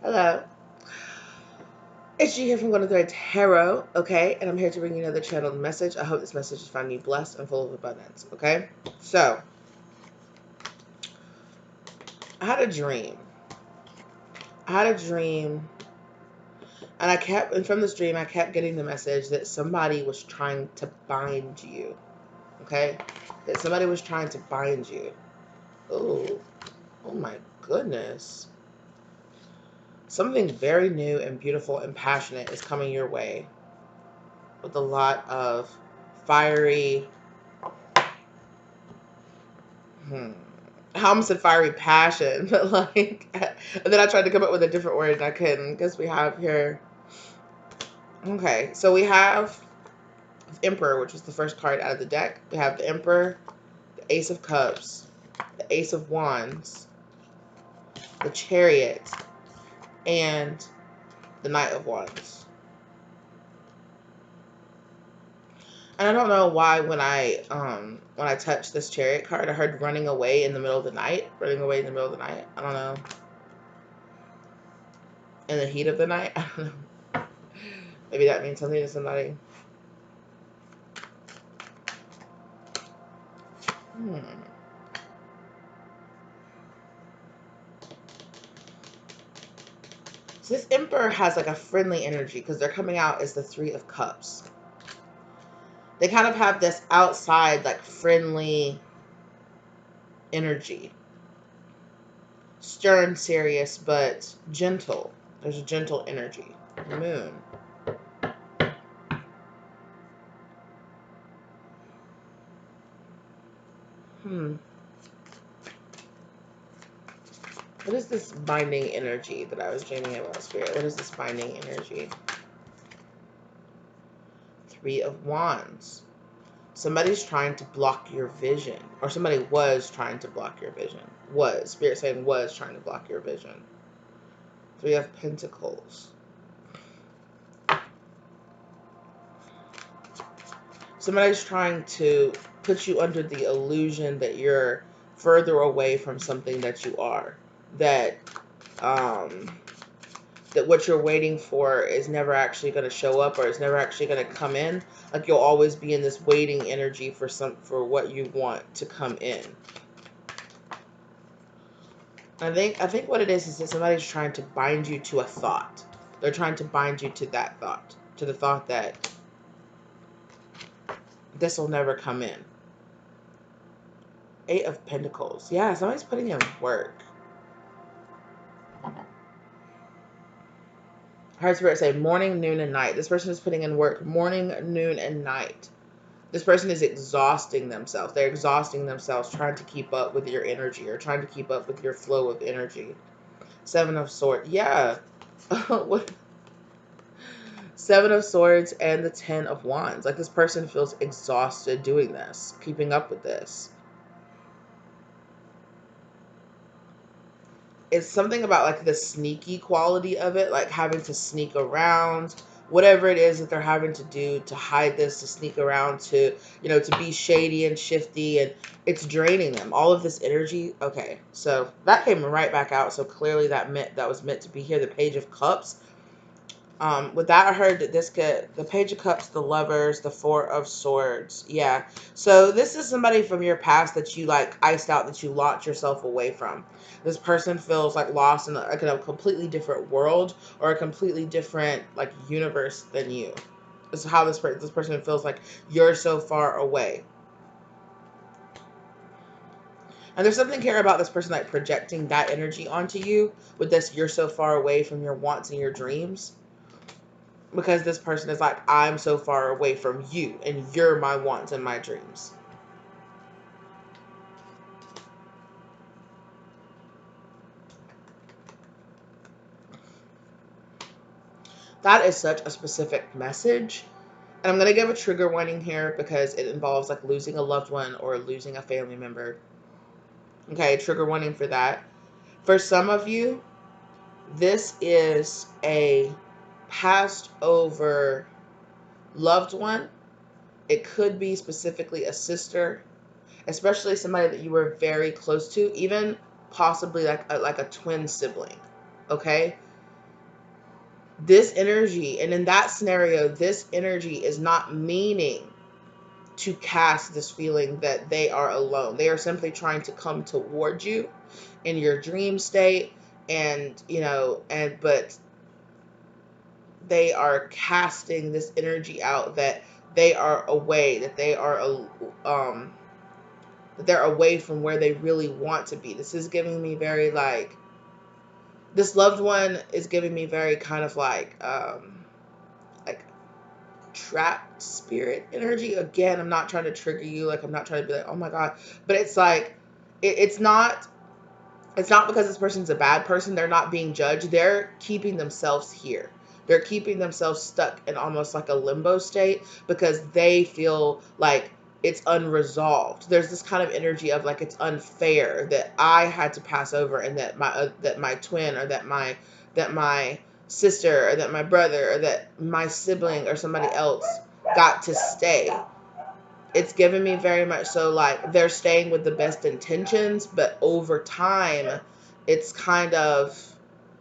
Hello. It's G here from Golden Thread Tarot, okay? And I'm here to bring you another channeled message. I hope this message has found you blessed and full of abundance, okay? So, I had a dream. And from this dream, I kept getting the message that somebody was trying to bind you, okay? That somebody was trying to bind you. Oh my goodness. Something very new and beautiful and passionate is coming your way with a lot of fiery, I almost said fiery passion, but like, and then I tried to come up with a different word and I couldn't, because we have here, okay, so we have the Emperor, which was the first card out of the deck. We have the Emperor, the Ace of Cups, the Ace of Wands, the Chariot, and the Knight of Wands. And I don't know why when I touched this Chariot card, I heard running away in the middle of the night. Running away in the middle of the night. I don't know. In the heat of the night. I don't know. Maybe that means something to somebody. So this Emperor has like a friendly energy because they're coming out as the Three of Cups. They kind of have this outside like friendly energy. Stern, serious, but gentle. There's a gentle energy. Moon. What is this binding energy that I was dreaming about, Spirit? What is this binding energy? Three of Wands. Somebody's trying to block your vision. Or somebody was trying to block your vision. Was. Spirit saying was trying to block your vision. Three of Pentacles. Somebody's trying to put you under the illusion that you're further away from something that you are. That what you're waiting for is never actually going to show up, or it's never actually going to come in. Like you'll always be in this waiting energy for what you want to come in. I think what it is that somebody's trying to bind you to a thought. They're trying to bind you to that thought, to the thought that this will never come in. Eight of Pentacles. Yeah, somebody's putting in work. I heard Spirit say morning, noon, and night. This person is putting in work morning, noon, and night. This person is exhausting themselves. They're exhausting themselves trying to keep up with your energy or trying to keep up with your flow of energy. Seven of Swords. Yeah. What? Seven of Swords and the Ten of Wands. Like this person feels exhausted doing this, keeping up with this. It's something about like the sneaky quality of it, like having to sneak around, whatever it is that they're having to do to hide this, to sneak around, to, you know, to be shady and shifty, and it's draining them. All of this energy. Okay, so that came right back out. So clearly that was meant to be here. The Page of Cups. With that, I heard that the Page of Cups, the Lovers, the Four of Swords. Yeah. So this is somebody from your past that you like iced out, that you locked yourself away from. This person feels like lost in a completely different world or a completely different like universe than you. This is how this person feels like you're so far away. And there's something here about this person like projecting that energy onto you with this you're so far away from your wants and your dreams. Because this person is like, I'm so far away from you, and you're my wants and my dreams. That is such a specific message. And I'm going to give a trigger warning here because it involves like losing a loved one or losing a family member. Okay, trigger warning for that. For some of you, this is a passed over loved one. It could be specifically a sister, especially somebody that you were very close to, even possibly like a twin sibling. Okay, This energy, and in that scenario, this energy is not meaning to cast this feeling that they are alone. They are simply trying to come toward you in your dream state, and but they are casting this energy out that they are away, that they are um that they're away from where they really want to be. This is giving me very like, this loved one is giving me very kind of like trapped spirit energy. Again, I'm not trying to trigger you, like I'm not trying to be like, oh my god, but it's like it's not, it's not because this person's a bad person. They're not being judged. They're keeping themselves here. They're keeping themselves stuck in almost like a limbo state because they feel like it's unresolved. There's this kind of energy of like it's unfair that I had to pass over, and that my twin, or that my sister, or that my brother, or that my sibling or somebody else got to stay. It's given me very much so like they're staying with the best intentions, but over time it's kind of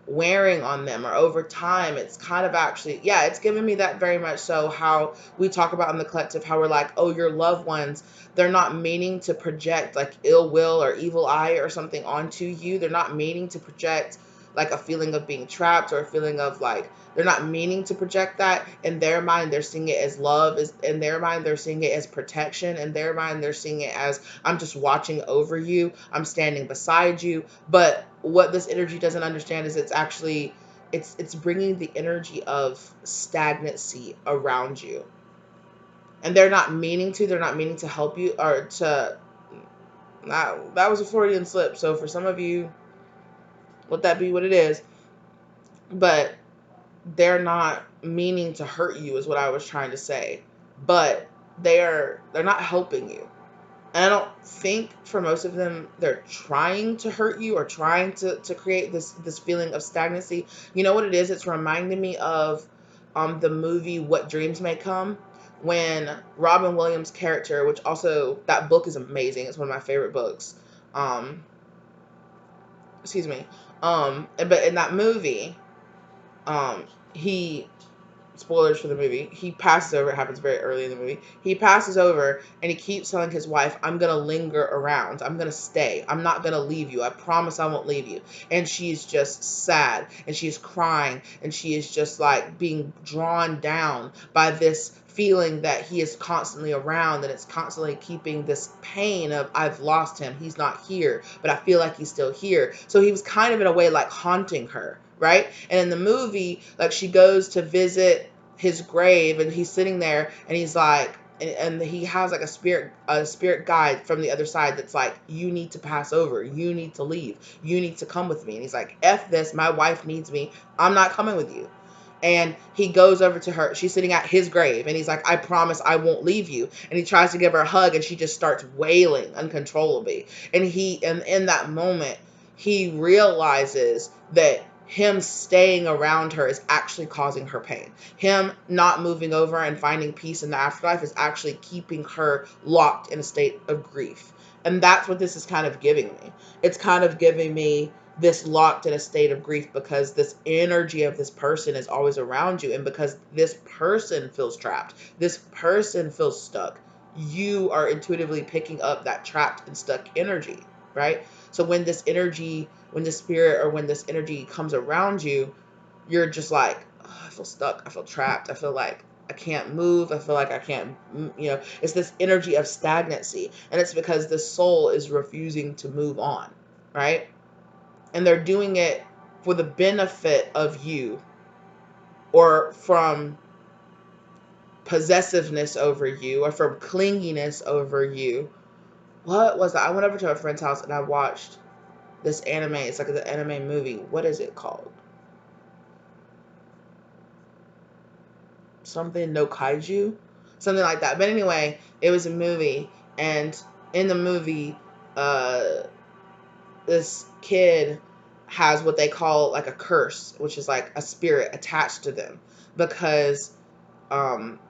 wearing on them, or over time it's kind of actually, yeah, it's given me that very much so, how we talk about in the collective, how we're like, oh, your loved ones, they're not meaning to project like ill will or evil eye or something onto you. They're not meaning to project like a feeling of being trapped, or a feeling of like, they're not meaning to project that. In their mind, they're seeing it as love. Is in their mind, they're seeing it as protection. In their mind, they're seeing it as, I'm just watching over you. I'm standing beside you. But what this energy doesn't understand is it's actually, it's bringing the energy of stagnancy around you. And they're not meaning to help you, or to, that was a Freudian slip. So for some of you, let that be what it is. But they're not meaning to hurt you is what I was trying to say. But they're not helping you. And I don't think for most of them they're trying to hurt you, or trying to create this feeling of stagnancy. You know what it is? It's reminding me of the movie What Dreams May Come, when Robin Williams' character, which also, that book is amazing. It's one of my favorite books. Um Excuse me. But in that movie, um he, spoilers for the movie, he passes over. It happens very early in the movie. He passes over and he keeps telling his wife, I'm going to linger around. I'm going to stay. I'm not going to leave you. I promise I won't leave you. And she's just sad, and she's crying, and she is just like being drawn down by this feeling that he is constantly around, and it's constantly keeping this pain of, I've lost him. He's not here, but I feel like he's still here. So he was kind of in a way like haunting her, right? And in the movie, like she goes to visit his grave, and he's sitting there, and he's like, and he has like a spirit guide from the other side that's like, you need to pass over, you need to leave, you need to come with me. And he's like, F this, my wife needs me, I'm not coming with you. And he goes over to her. She's sitting at his grave, and he's like, I promise I won't leave you. And he tries to give her a hug, and she just starts wailing uncontrollably. And in that moment, he realizes that him staying around her is actually causing her pain. Him not moving over and finding peace in the afterlife is actually keeping her locked in a state of grief. And that's what this is kind of giving me. It's kind of giving me this locked in a state of grief, because this energy of this person is always around you. And because this person feels trapped, this person feels stuck, you are intuitively picking up that trapped and stuck energy, right? So when this energy, when this spirit, or when this energy comes around you, you're just like, oh, I feel stuck, I feel trapped, I feel like I can't move, I feel like I can't, it's this energy of stagnancy. And it's because the soul is refusing to move on, right? And they're doing it for the benefit of you, or from possessiveness over you, or from clinginess over you. What was that? I went over to a friend's house and I watched this anime. It's like the anime movie. What is it called? Something no kaiju? Something like that. But anyway, it was a movie. And in the movie, uh, this kid has what they call like a curse, which is like a spirit attached to them, because um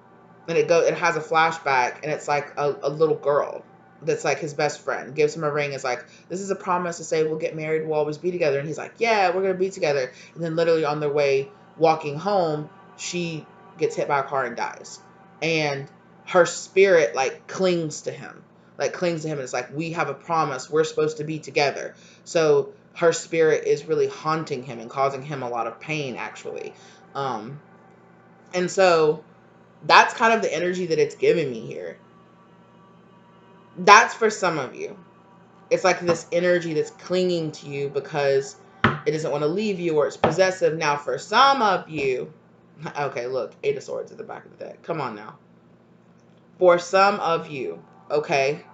and it has a flashback, and it's like a little girl that's like his best friend gives him a ring. It's like, this is a promise to say we'll get married, we'll always be together. And he's like, yeah, we're gonna be together. And then literally on their way walking home, she gets hit by a car and dies. And her spirit like clings to him. Like clings to him. And it's like, we have a promise. We're supposed to be together. So her spirit is really haunting him and causing him a lot of pain, actually. Um, and so that's kind of the energy that it's giving me here. That's for some of you. It's like this energy that's clinging to you because it doesn't want to leave you, or it's possessive. Now, for some of you, okay, look, Eight of Swords at the back of the deck. Come on now. For some of you, okay,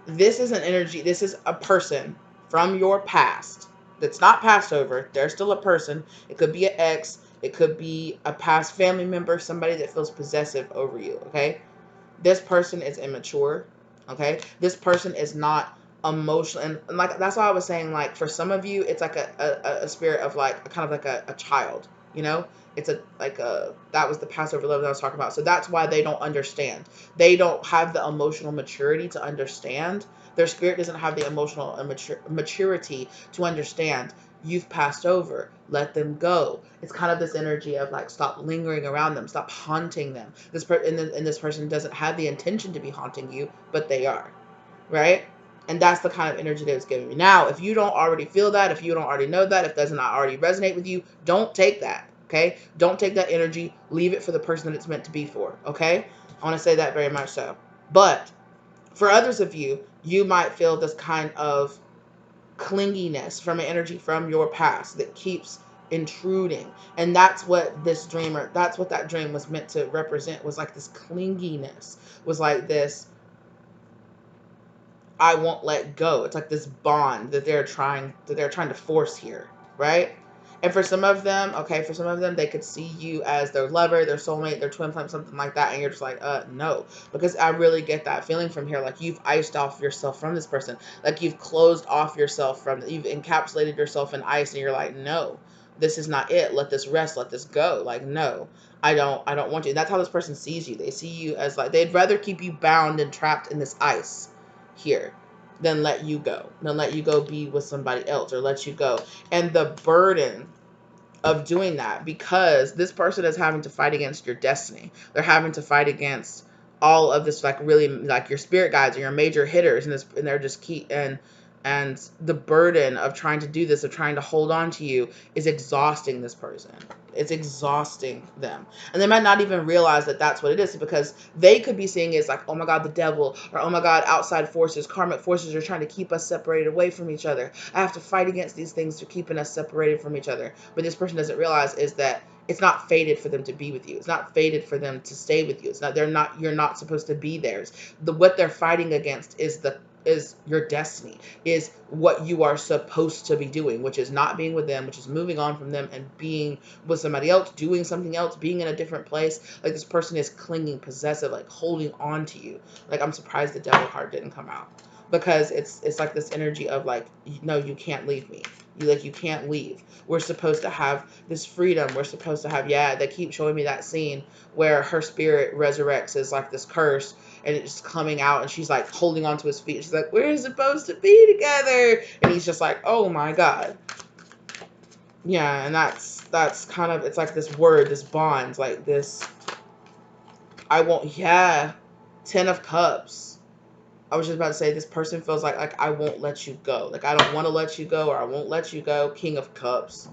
this is an energy, this is a person from your past that's not passed over. They're still a person. It could be an ex, it could be a past family member, somebody that feels possessive over you, okay? This person is immature, okay? This person is not emotional, and like that's why I was saying, like, for some of you, it's like a spirit of like kind of like a child, you know? It's a like a that was the Passover love that I was talking about. So that's why they don't understand. They don't have the emotional maturity to understand. Their spirit doesn't have the emotional maturity to understand. You've passed over. Let them go. It's kind of this energy of like, stop lingering around them, stop haunting them. And this person doesn't have the intention to be haunting you, but they are, right? And that's the kind of energy that it's giving me. Now, if you don't already feel that, if you don't already know that, if it does not already resonate with you, don't take that. Okay? Don't take that energy. Leave it for the person that it's meant to be for. Okay? I want to say that very much so. But for others of you, you might feel this kind of clinginess from an energy from your past that keeps intruding. And that's what this dreamer, that's what that dream was meant to represent, was like this clinginess, was like this, I won't let go. It's like this bond that they're trying to force here, right? And for some of them, okay, for some of them, they could see you as their lover, their soulmate, their twin flame, something like that, and you're just like, no, because I really get that feeling from here. Like, you've iced off yourself from this person, like you've closed off yourself from, you've encapsulated yourself in ice, and you're like, no, this is not it. Let this rest. Let this go. Like, no, I don't want you. And that's how this person sees you. They see you as like, they'd rather keep you bound and trapped in this ice here than let you go, than let you go be with somebody else, or let you go. And the burden of doing that, because this person is having to fight against your destiny. They're having to fight against all of this, like, really, like, your spirit guides and your major hitters, and this, and they're just key, and the burden of trying to do this, of trying to hold on to you, is exhausting this person. It's exhausting them. And they might not even realize that that's what it is, because they could be seeing it as like, oh my God, the devil, or oh my God, outside forces, karmic forces are trying to keep us separated away from each other. I have to fight against these things to keeping us separated from each other. But this person doesn't realize is that it's not fated for them to be with you. It's not fated for them to stay with you. It's not, you're not supposed to be theirs. What they're fighting against is your destiny, is what you are supposed to be doing, which is not being with them, which is moving on from them and being with somebody else, doing something else, being in a different place. Like, this person is clinging, possessive, like holding on to you. Like, I'm surprised the devil card didn't come out, because it's like this energy of like, no, you can't leave me. You can't leave. We're supposed to have this freedom. We're supposed to have, yeah, they keep showing me that scene where her spirit resurrects as like this curse, and it's coming out, and she's like holding onto his feet. She's like, we're supposed to be together. And he's just like, oh my God. Yeah, and that's kind of, it's like this word, this bond, like this, I won't, yeah, 10 of Cups. I was just about to say, this person feels like I won't let you go. Like, I don't want to let you go, or I won't let you go. King of Cups.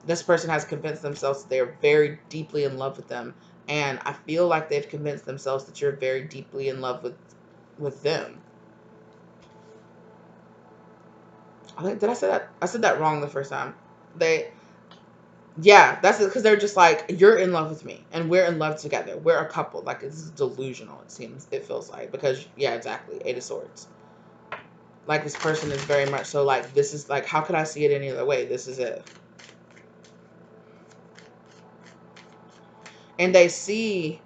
This person has convinced themselves that they're very deeply in love with them. And I feel like they've convinced themselves that you're very deeply in love with them. Did I say that? I said that wrong the first time. Yeah, that's it, because they're just like, you're in love with me, and we're in love together. We're a couple. Like, this is delusional, it seems, it feels like, because, yeah, exactly, Eight of Swords. Like, this person is very much so like, this is like, how could I see it any other way? This is it. And they see,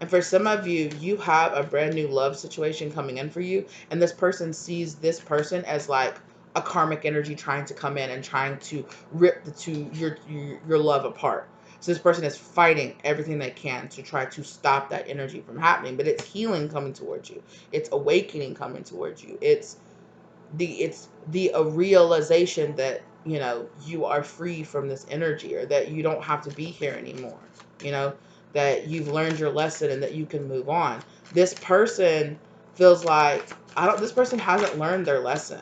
and for some of you, you have a brand new love situation coming in for you, and this person sees this person as like a karmic energy trying to come in and trying to rip your love apart. So this person is fighting everything they can to try to stop that energy from happening. But it's healing coming towards you. It's awakening coming towards you. It's the realization that you are free from this energy, or that you don't have to be here anymore, that you've learned your lesson and that you can move on. This person feels like, this person hasn't learned their lesson.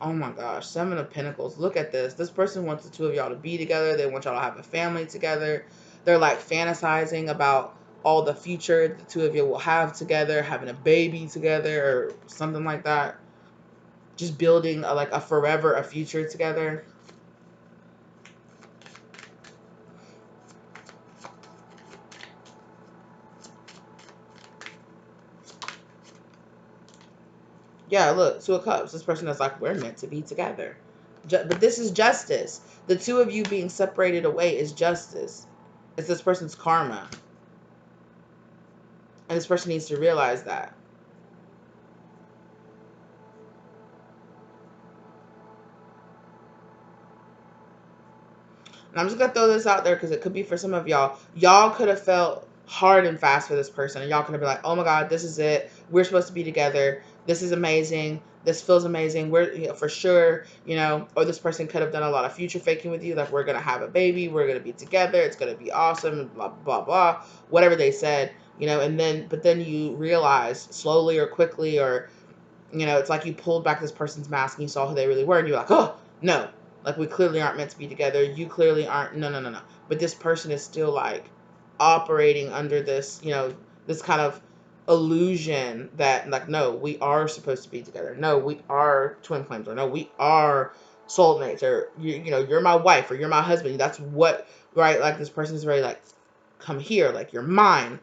Oh my gosh, Seven of Pentacles. Look at this. This person wants the two of y'all to be together. They want y'all to have a family together. They're like fantasizing about all the future the two of you will have together, having a baby together or something like that. Just building a forever, a future together. Yeah, look, Two of Cups. This person is like, we're meant to be together. But this is justice. The two of you being separated away is justice. It's this person's karma. And this person needs to realize that. And I'm just going to throw this out there because it could be for some of y'all. Y'all could have felt hard and fast for this person. And y'all could have been like, oh my God, this is it. We're supposed to be together. This is amazing. This feels amazing. We're, for sure, or this person could have done a lot of future faking with you. Like, we're going to have a baby. We're going to be together. It's going to be awesome. Blah, blah, blah. Whatever they said, but then you realize slowly or quickly, or it's like you pulled back this person's mask and you saw who they really were, and you're like, oh, no. Like, we clearly aren't meant to be together. You clearly aren't. No, no, no, no. But this person is still, like, operating under this, this kind of illusion that, like, no, we are supposed to be together. No, we are twin flames. Or no, we are soulmates. Or, you're my wife or you're my husband. That's what, right? Like, this person is very, like, come here. Like, you're mine,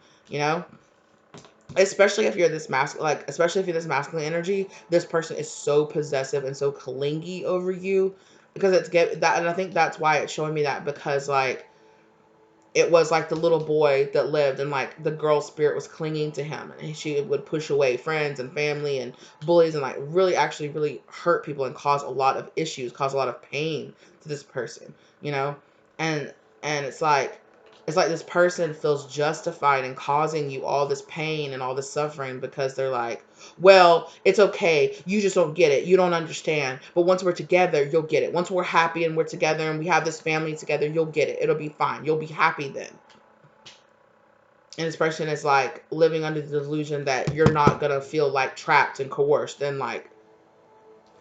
especially if you're this especially if you're this masculine energy. This person is so possessive and so clingy over you, because it's get that, and I think that's why it's showing me that, because like it was like the little boy that lived, and like the girl's spirit was clinging to him, and she would push away friends and family and bullies, and like really actually really hurt people and cause a lot of issues, cause a lot of pain to this person, and it's like this person feels justified in causing you all this pain and all this suffering, because they're like, well, it's okay. You just don't get it. You don't understand. But once we're together, you'll get it. Once we're happy and we're together and we have this family together, you'll get it. It'll be fine. You'll be happy then. And this person is like living under the delusion that you're not going to feel like trapped and coerced. And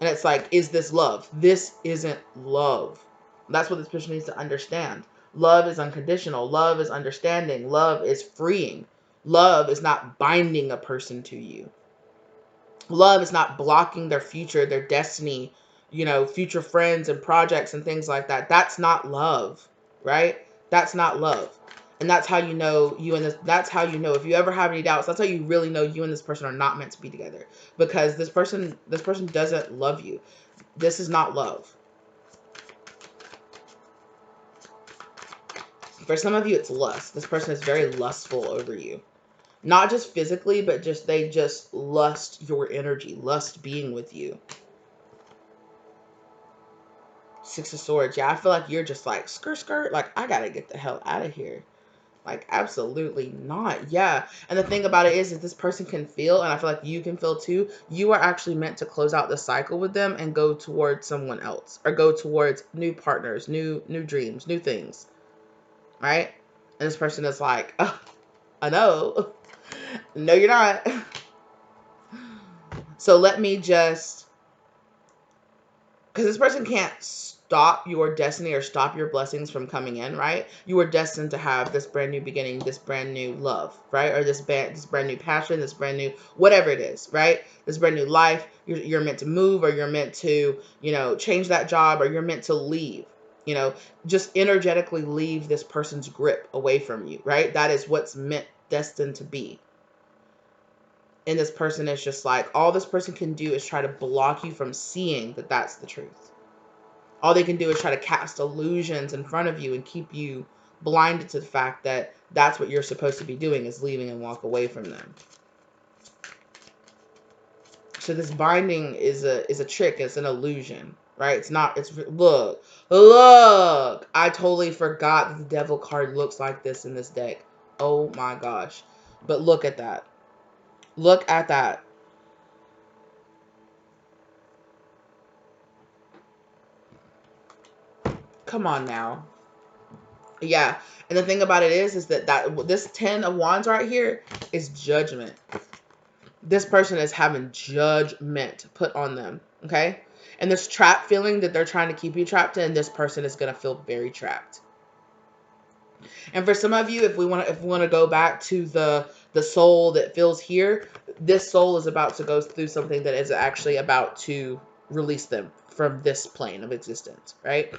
it's like, is this love? This isn't love. That's what this person needs to understand. Love is unconditional. Love is understanding. Love is freeing. Love is not binding a person to you. Love is not blocking their future, their destiny, future friends and projects and things like that. That's not love, right? That's not love. And that's how that's how if you ever have any doubts, that's how you really know you and this person are not meant to be together. Because this person doesn't love you. This is not love. For some of you, it's lust. This person is very lustful over you. Not just physically, but they just lust your energy, lust being with you. Six of Swords. Yeah, I feel like you're just like, skirt. Like, I gotta get the hell out of here. Like, absolutely not. Yeah. And the thing about it is that this person can feel, and I feel like you can feel too, you are actually meant to close out the cycle with them and go towards someone else, or go towards new partners, new dreams, new things. Right? And this person is like, oh, I know. No, you're not. So let me just, because this person can't stop your destiny or stop your blessings from coming in, right? You are destined to have this brand new beginning, this brand new love, right? Or this brand new passion, this brand new whatever it is, right? This brand new life. You're meant to move, or you're meant to, change that job, or you're meant to leave. Just energetically leave this person's grip away from you, right? That is what's destined to be. And this person is just like, all this person can do is try to block you from seeing that that's the truth. All they can do is try to cast illusions in front of you and keep you blinded to the fact that that's what you're supposed to be doing, is leaving and walk away from them. So this binding is a trick. It's an illusion, right? Look, I totally forgot that the devil card looks like this in this deck. Oh my gosh. But look at that. Look at that. Come on now. Yeah. And the thing about it is that this 10 of wands right here is judgment. This person is having judgment put on them. Okay. And this trap feeling that they're trying to keep you trapped in, this person is going to feel very trapped. And for some of you, if we want to go back to the soul that feels here, this soul is about to go through something that is actually about to release them from this plane of existence, right?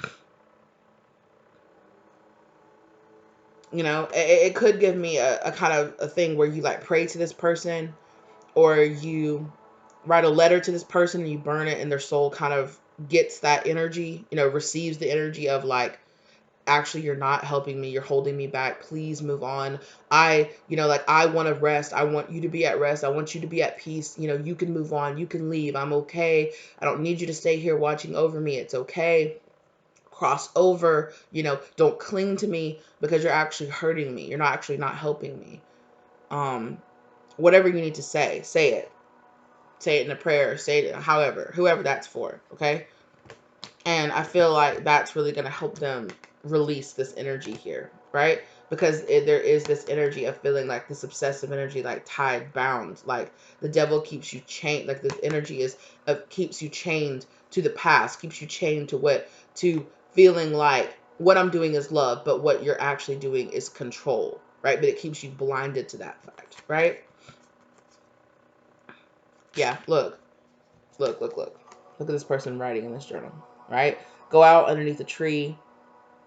You know, it could give me a kind of a thing where you like pray to this person, or you write a letter to this person and you burn it, and their soul kind of gets that energy, you know, receives the energy of like, actually, you're not helping me, you're holding me back, please move on. I want to rest, I want you to be at rest, I want you to be at peace, you know, you can move on, you can leave, I'm okay, I don't need you to stay here watching over me, it's okay, cross over, you know, don't cling to me because you're actually hurting me, you're not helping me. Whatever you need to say it, in a prayer, say it however, whoever that's for, okay? And I feel like that's really going to help them release this energy here, right? Because there is this energy of feeling like this obsessive energy, like tied, bound, like the devil keeps you chained, like this energy keeps you chained to the past, keeps you chained to feeling like what I'm doing is love, but what you're actually doing is control, right? But it keeps you blinded to that fact, right? Yeah, look. Look at this person writing in this journal, right? Go out underneath a tree,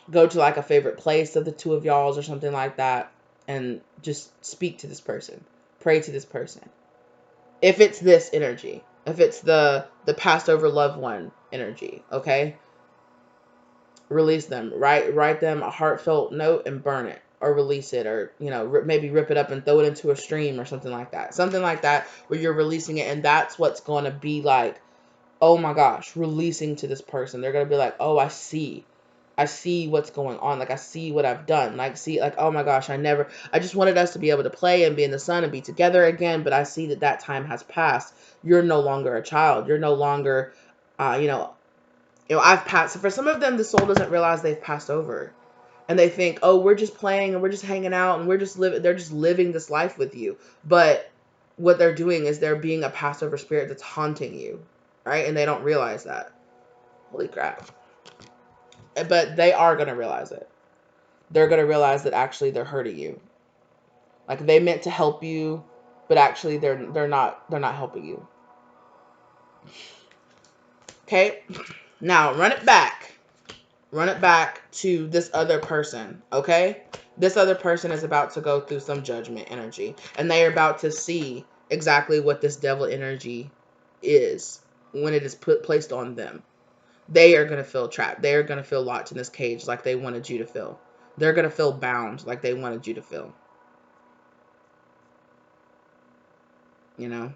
go to like a favorite place of the two of y'all's or something like that, and just speak to this person. Pray to this person. If it's this energy, if it's the passed over loved one energy, okay? Release them. Write them a heartfelt note and burn it, or release it, or you know, maybe rip it up and throw it into a stream or something like that. Something like that where you're releasing it, and that's what's going to be like, oh my gosh, releasing to this person. They're going to be like, oh, I see what's going on. Like, I see what I've done. Like, see, like, oh my gosh, I just wanted us to be able to play and be in the sun and be together again. But I see that time has passed. You're no longer a child. You're no longer, I've passed. So for some of them, the soul doesn't realize they've passed over. And they think, oh, we're just playing and we're just hanging out and they're just living this life with you. But what they're doing is they're being a Passover spirit that's haunting you, right? And they don't realize that. Holy crap. But they are going to realize it. They're going to realize that actually they're hurting you. Like, they meant to help you, but actually they're not helping you. Okay? Now, run it back. Run it back to this other person, okay? This other person is about to go through some judgment energy, and they are about to see exactly what this devil energy is when it is placed on them. They are going to feel trapped. They are going to feel locked in this cage like they wanted you to feel. They're going to feel bound like they wanted you to feel. You know?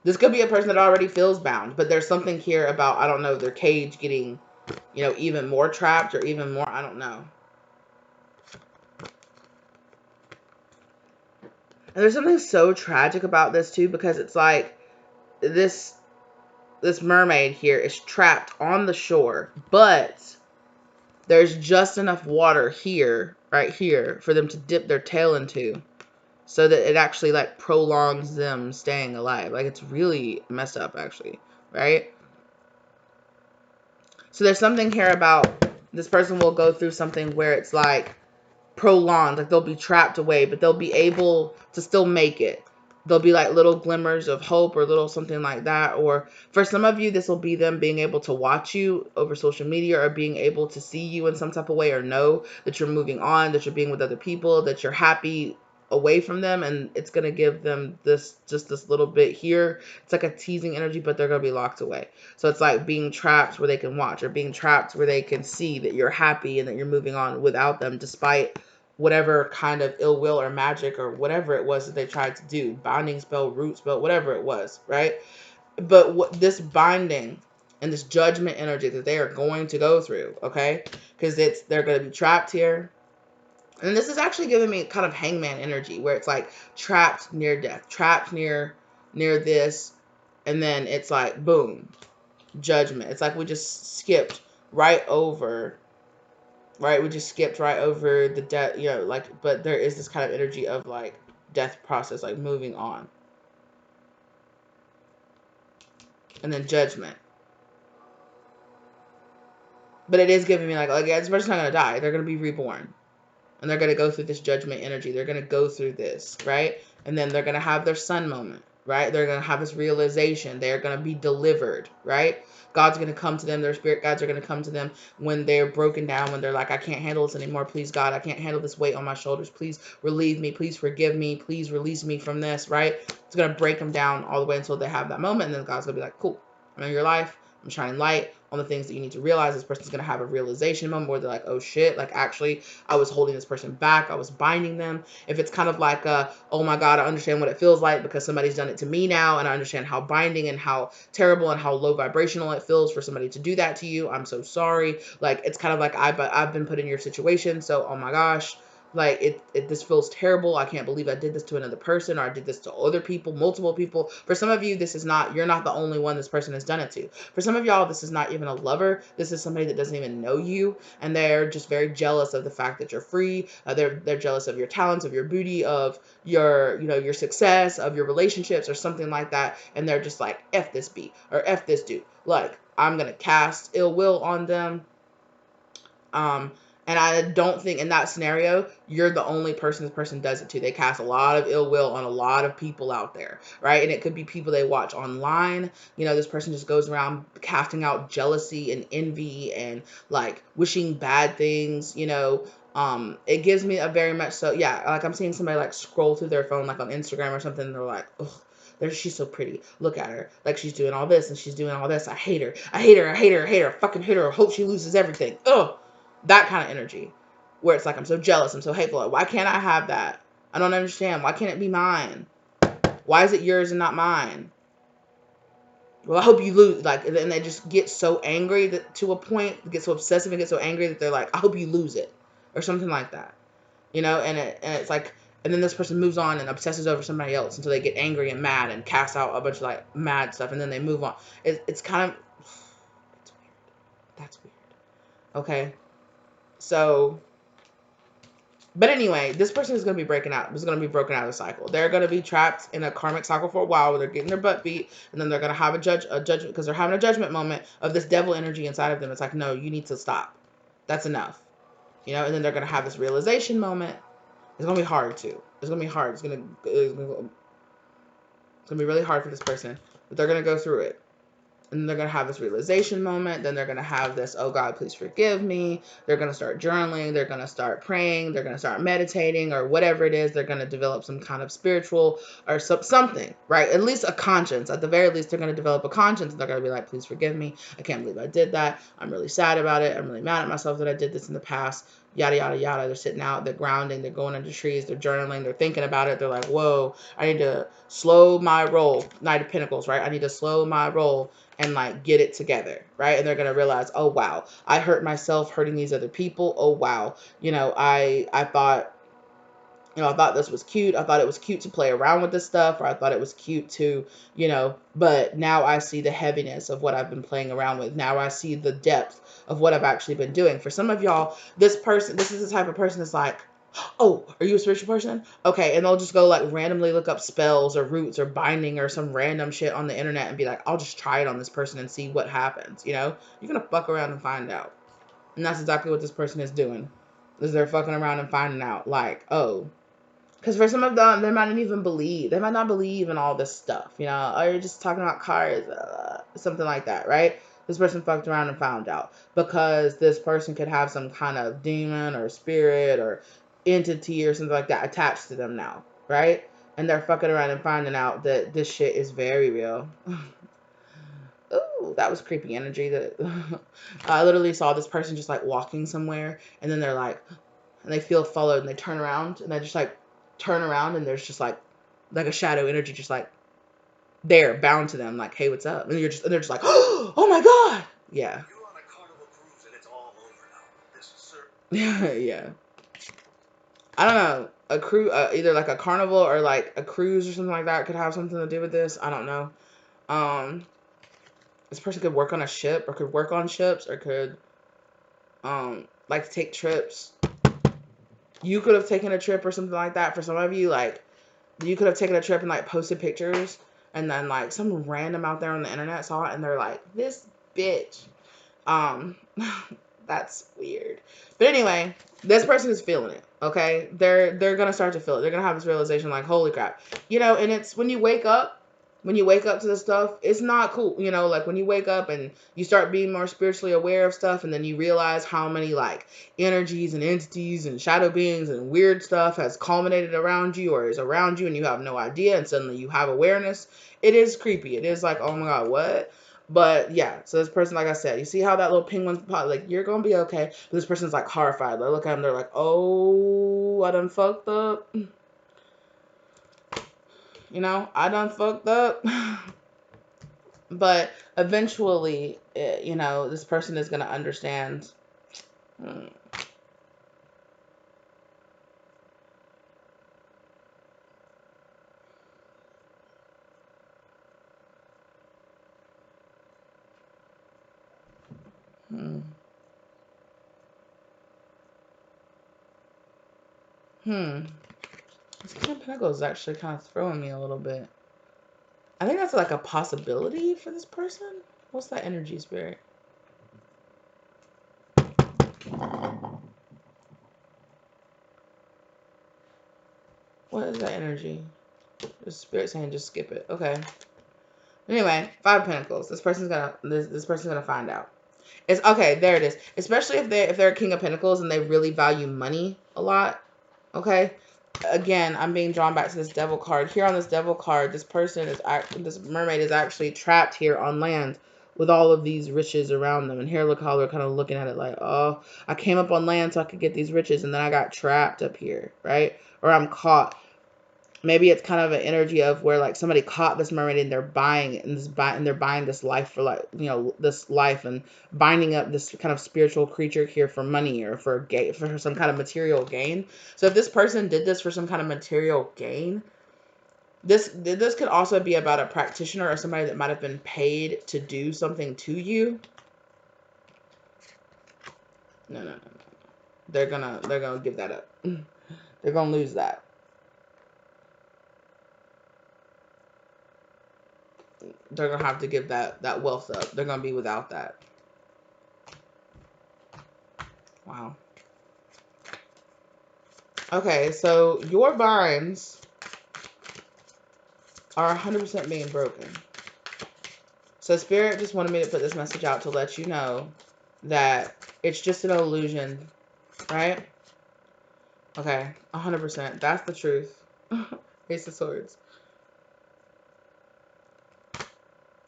This could be a person that already feels bound, but there's something here about, I don't know, their cage getting, even more trapped or even more, I don't know. And there's something so tragic about this too, because it's like this mermaid here is trapped on the shore, but there's just enough water here, right here, for them to dip their tail into, so that it actually like prolongs them staying alive. Like, it's really messed up actually, right? So there's something here about this person will go through something where it's like prolonged, like they'll be trapped away, but they'll be able to still make it. There'll be like little glimmers of hope or little something like that. Or for some of you, this will be them being able to watch you over social media, or being able to see you in some type of way, or know that you're moving on, that you're being with other people, that you're happy away from them. And it's going to give them this little bit here. It's like a teasing energy, but they're going to be locked away. So it's like being trapped where they can watch, or being trapped where they can see that you're happy and that you're moving on without them, despite whatever kind of ill will or magic or whatever it was that they tried to do, binding spell, root spell, whatever it was, right? But what this binding and this judgment energy that they are going to go through, okay? Because they're going to be trapped here. And this is actually giving me kind of hangman energy, where it's like trapped near death, trapped near this, and then it's like boom, judgment. It's like we just skipped right over right? We just skipped right over the death, you know, like, but there is this kind of energy of like death process, like moving on. And then judgment. But it is giving me like yeah, this person's not gonna die. They're gonna be reborn. And they're going to go through this judgment energy. They're going to go through this, right? And then they're going to have their sun moment, right? They're going to have this realization. They're going to be delivered, right? God's going to come to them. Their spirit guides are going to come to them when they're broken down, when they're like, I can't handle this anymore. Please, God, I can't handle this weight on my shoulders. Please relieve me. Please forgive me. Please release me from this, right? It's going to break them down all the way until they have that moment. And then God's going to be like, cool, I'm in your life. I'm shining light on the things that you need to realize. This person's going to have a realization moment where they're like, oh shit, like actually I was holding this person back. I was binding them. If it's kind of like oh my God, I understand what it feels like because somebody's done it to me now. And I understand how binding and how terrible and how low vibrational it feels for somebody to do that to you. I'm so sorry. Like, it's kind of like I've been put in your situation. So, oh my gosh, like this feels terrible. I can't believe I did this to another person, or I did this to other people, multiple people. For some of you, you're not the only one this person has done it to. For some of y'all, this is not even a lover. This is somebody that doesn't even know you, and they're just very jealous of the fact that you're free. They're jealous of your talents, of your beauty, of your, you know, your success, of your relationships, or something like that. And they're just like, F this B or F this dude. Like, I'm gonna cast ill will on them. Um, and I don't think in that scenario, you're the only person this person does it to. They cast a lot of ill will on a lot of people out there, right? And it could be people they watch online. You know, this person just goes around casting out jealousy and envy and like wishing bad things, you know. It gives me a very much so, yeah, like I'm seeing somebody like scroll through their phone, like on Instagram or something, and they're like, oh, she's so pretty. Look at her. Like, she's doing all this and she's doing all this. I hate her. I hate her. I hate her. I hate her. I fucking hate her. I hope she loses everything. Ugh. That kind of energy where it's like, I'm so jealous, I'm so hateful. Why can't I have that? I don't understand. Why can't it be mine? Why is it yours and not mine? Well, I hope you lose. Like, and they just get so angry that, to a point, get so obsessive and get so angry that they're like, I hope you lose it, or something like that. You know, and it's like, and then this person moves on and obsesses over somebody else until they get angry and mad and cast out a bunch of like mad stuff, and then they move on. It's kind of, it's weird. That's weird. Okay, so. But anyway, this person is going to be breaking out. Is going to be broken out of the cycle. They're going to be trapped in a karmic cycle for a while where they're getting their butt beat, and then they're going to have a judgment, because they're having a judgment moment of this devil energy inside of them. It's like, no, you need to stop. That's enough. You know, and then they're going to have this realization moment. It's going to be hard too. It's going to be hard. It's going to be really hard for this person, but they're going to go through it. And they're going to have this realization moment. Then they're going to have this, oh God, please forgive me. They're going to start journaling. They're going to start praying. They're going to start meditating, or whatever it is. They're going to develop some kind of spiritual or something, right? At least a conscience. At the very least, they're going to develop a conscience. And they're going to be like, please forgive me. I can't believe I did that. I'm really sad about it. I'm really mad at myself that I did this in the past. Yada, yada, yada. They're sitting out. They're grounding. They're going under trees. They're journaling. They're thinking about it. They're like, whoa, I need to slow my roll. Knight of Pentacles, right? I need to slow my roll and like get it together, right? And they're gonna realize, oh wow, I hurt myself hurting these other people. Oh wow, you know, I thought, you know, I thought this was cute. I thought it was cute to play around with this stuff, or I thought it was cute to, you know, but now I see the heaviness of what I've been playing around with. Now I see the depth of what I've actually been doing. For some of y'all, this is the type of person that's like, oh, are you a spiritual person? Okay, and they'll just go like randomly look up spells or roots or binding or some random shit on the internet and be like, I'll just try it on this person and see what happens. You know, you're gonna fuck around and find out. And that's exactly what this person is doing. Is they're fucking around and finding out, like, oh, because for some of them, they might not even believe. They might not believe in all this stuff, you know. Or you're just talking about cards, something like that, right? This person fucked around and found out. Because this person could have some kind of demon or spirit or entity or something like that attached to them now, right? And they're fucking around and finding out that this shit is very real. Ooh, that was creepy energy. That I literally saw this person just like walking somewhere, and then they're like, and they feel followed, and they turn around, and they just like turn around, and there's just like a shadow energy just like there bound to them, like, hey, what's up? And they're just like, oh my god. Yeah. You're on a carnival cruise and it's all over now. This is sir. Yeah. I don't know. A cruise, either like a carnival or like a cruise or something like that could have something to do with this. I don't know. This person could work on a ship, or could work on ships, or could like to take trips. You could have taken a trip or something like that. For some of you, like, you could have taken a trip and like posted pictures, and then like some random out there on the internet saw it and they're like, this bitch. Um, that's weird. But anyway, this person is feeling it. Okay, they're gonna start to feel it. They're gonna have this realization, like, holy crap, you know. And it's when you wake up. When you wake up to this stuff, it's not cool, you know. Like when you wake up and you start being more spiritually aware of stuff, and then you realize how many like energies and entities and shadow beings and weird stuff has culminated around you or is around you, and you have no idea, and suddenly you have awareness. It is creepy. It is like, oh my god, what? But yeah, so this person, like I said, you see how that little penguin's like, you're gonna be okay. But this person's like horrified. They look at him, they're like, oh, I done fucked up. You know, I done fucked up. But eventually, you know, this person is gonna understand. Hmm. Hmm. Hmm. This King of Pentacles is actually kind of throwing me a little bit. I think that's like a possibility for this person. What's that energy, spirit? What is that energy? The spirit saying just skip it. Okay. Anyway, Five of Pentacles. This person's gonna find out. It's okay. There it is. Especially if they're a King of Pentacles and they really value money a lot. Okay. Again, I'm being drawn back to this Devil card. Here on this Devil card, this mermaid is actually trapped here on land with all of these riches around them. And here, look how they're kind of looking at it like, oh, I came up on land so I could get these riches, and then I got trapped up here, right? Or I'm caught. Maybe it's kind of an energy of where like somebody caught this mermaid and they're buying it, and they're buying this life for, like, you know, this life, and binding up this kind of spiritual creature here for money or for some kind of material gain. So if this person did this for some kind of material gain, this could also be about a practitioner or somebody that might have been paid to do something to you. No, no, no, no. They're gonna give that up. They're gonna lose that. They're gonna have to give that wealth up. They're gonna be without that. Wow. Okay, so your binds are 100% being broken. So Spirit just wanted me to put this message out to let you know that it's just an illusion, right? Okay, 100%. That's the truth. Ace of Swords.